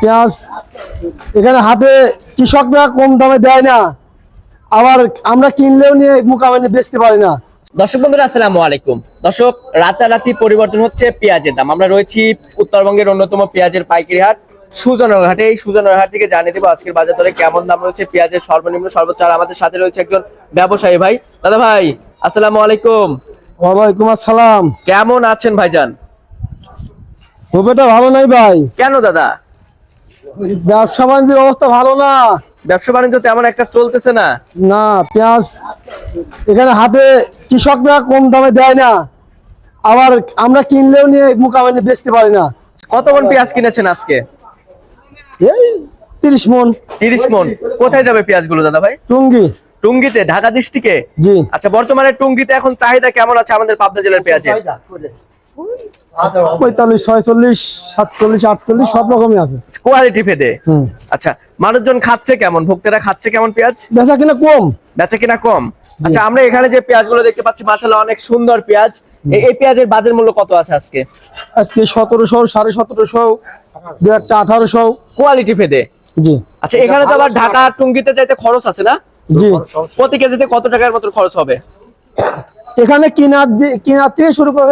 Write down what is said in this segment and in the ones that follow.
পেঁয়াজ এখানে হাটে কৃষকরা কম দামে দেয় না, আবার আমরা কিনলেও নিয়ে মোকামে বেচতে পারি না। দর্শক বন্ধুরা আসসালামু আলাইকুম। দর্শক, রাতারাতি পরিবর্তন হচ্ছে পেঁয়াজের দাম। আমরা রয়েছি উত্তরবঙ্গের অন্যতম পেঁয়াজের পাইকারি হাট সুজনগর হাটে। এই সুজনগর হাট থেকে জানিয়ে দেবো আজকের বাজার দরে কেমন দাম রয়েছে পেঁয়াজের সর্বনিম্ন সর্বোচ্চ। আর আমাদের সাথে রয়েছে একজন ব্যবসায়ী ভাই। দাদা ভাই আসসালামু আলাইকুম। ওয়ালাইকুম আসসালাম। কেমন আছেন ভাইজান? খুবটা ভালো নাই ভাই। কেন দাদা? ব্যবসা বাণিজ্যের অবস্থা ভালো না। ব্যবসা বাণিজ্য তেমন একটা চলতেছে না। না, পেঁয়াজ এখানে হাটে কৃষকরা কম দামে দেয় না, আবার আমরা কিনলেও নিয়ে মোকামে বেচতে পারি না। কত মন পেঁয়াজ কিনেছেন আজকে? এই 30 মন। 30 মন। কোথায় যাবে পেঁয়াজগুলো দাদা ভাই? টুঙ্গি। টুঙ্গিতে, ঢাকা ডিস্ট্রিক্টে? জি। আচ্ছা, বর্তমানে টুঙ্গিতে এখন চাহিদা কেমন আছে আমাদের পাবনা জেলার পেঁয়াজের? 45, 46, 47, 48 সব রকমই আছে কোয়ালিটি ভেদে। আচ্ছা, মানুষজন খাচ্ছে কেমন, ভোক্তারা খাচ্ছে কেমন পেঁয়াজ? বেচা কিনা কম। বেচা কিনা কম। আচ্ছা, আমরা এখানে যে পেঁয়াজগুলো দেখতে পাচ্ছি মাশাআল্লাহ অনেক সুন্দর পেঁয়াজ। এই পেঁয়াজের বাজার মূল্য কত আছে আজকে? আজকে 1700, 1750, 1800 কোয়ালিটি ভেদে। জি। আচ্ছা, এখানে তো আবার ঢাকা টুঙ্গিতে যাইতে খরচ আছে না? জি। প্রতি কেজিতে কত টাকার মতো খরচ হবে? এখানে কিনার থেকে শুরু করে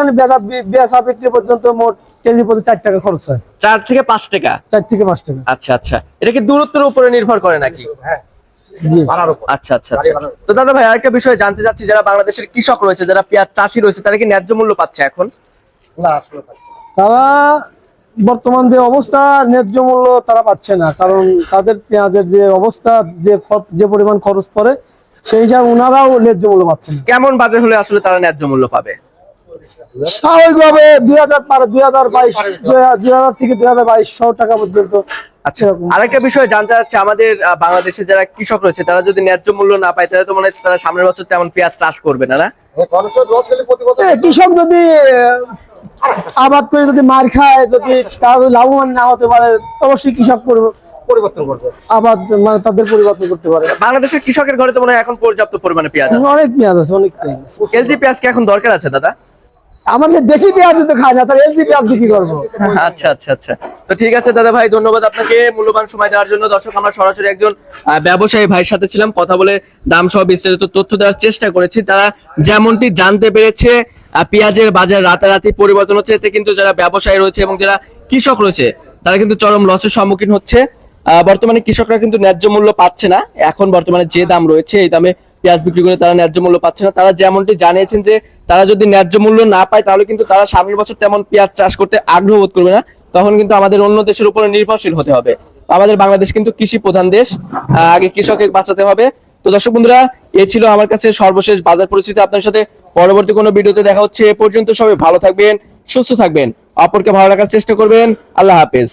বেচা বিক্রি পর্যন্ত মোট কেজি প্রতি 4 টাকা খরচ হয়। 4 থেকে 5 টাকা। 4 থেকে 5 টাকা। আচ্ছা আচ্ছা, এটা কি দূরত্বের উপরে নির্ভর করে নাকি? জি। আচ্ছা আচ্ছা আচ্ছা। তো দাদা ভাই আরেকটা বিষয় জানতে চাচ্ছি, যারা বাংলাদেশের কৃষক রয়েছে, যারা পেঁয়াজ চাষি রয়েছে, তারা কি ন্যায্য মূল্য পাচ্ছে এখন? তারা বর্তমান যে অবস্থা ন্যায্য মূল্য তারা পাচ্ছে না, কারণ তাদের পেঁয়াজের যে অবস্থা, যে পরিমাণ খরচ পড়ে সেই হিসাবে ওনারাও ন্যায্য মূল্য পাচ্ছে না। কেমন বাজার হলে আসলে তারা ন্যায্য মূল্য পাবে? স্বাভাবিকভাবে 2000 পারে, 2000 থেকে 2200 টাকা পর্যন্ত। আচ্ছা, আরেকটা বিষয় জানতে চাচ্ছি, আমাদের বাংলাদেশে যারা কৃষক রয়েছে তারা যদি ন্যায্য মূল্য না পায়, তাহলে তো মনে হয় তারা সামনের বছর তেমন পেঁয়াজ চাষ করবে না। কৃষক যদি আবাদ করে যদি মার খায়, যদি তারা লাভবান না হতে পারে, অবশ্যই কৃষক পরিবর্তন করবে, আবাদ মানে তাদের পরিবর্তন করতে পারে। বাংলাদেশের কৃষকের ঘরে তো মনে হয় এখন পর্যাপ্ত পরিমাণে পেঁয়াজ আছে। অনেক পেঁয়াজ আছে, অনেক পেঁয়াজ। এলজি পেঁয়াজ কি এখন দরকার আছে দাদা? আমাদের দেশি পেঁয়াজ তো খায় না, তার এলজি পেঁয়াজ কি করবো? আচ্ছা আচ্ছা আচ্ছা। তো ঠিক আছে দাদা ভাই, ধন্যবাদ আপনাকে মূল্যবান সময় দেওয়ার জন্য। দর্শক, আমরা সরাসরি একজন ব্যবসায়ী ভাইয়ের সাথে ছিলাম, কথা বলে দাম সহ বিস্তারিত তথ্য দেওয়ার চেষ্টা করেছি। তারা যেমনটি জানতে পেরেছে পেঁয়াজের বাজার রাতারাতি পরিবর্তন হচ্ছে, এতে কিন্তু যারা ব্যবসায়ী রয়েছে এবং যারা কৃষক রয়েছে তারা কিন্তু চরম লসের সম্মুখীন হচ্ছে। বর্তমানে কৃষকরা কিন্তু ন্যায্য মূল্য পাচ্ছে না। এখন বর্তমানে যে দাম রয়েছে এই দামে পেঁয়াজ বিক্রি করে তারা ন্যায্য মূল্য পাচ্ছে না। তারা যেমনটি জানিয়েছেন যে তারা যদি ন্যায্য মূল্য না পায় তাহলে কিন্তু তারা সামনের বছর তেমন পেঁয়াজ চাষ করতে আগ্রহ বোধ করবে না। তখন কিন্তু আমাদের অন্য দেশের উপরে নির্ভরশীল হতে হবে। আমাদের বাংলাদেশ কিন্তু কৃষি প্রধান দেশ, আগে কৃষককে বাঁচাতে হবে। তো দর্শক বন্ধুরা, এই ছিল আমার কাছে সর্বশেষ বাজার পরিস্থিতি। আপনার সাথে পরবর্তী কোনো ভিডিওতে দেখা হচ্ছে। এ পর্যন্ত সবাই ভালো থাকবেন, সুস্থ থাকবেন, অপরকে ভালো রাখার চেষ্টা করবেন। আল্লাহ হাফেজ।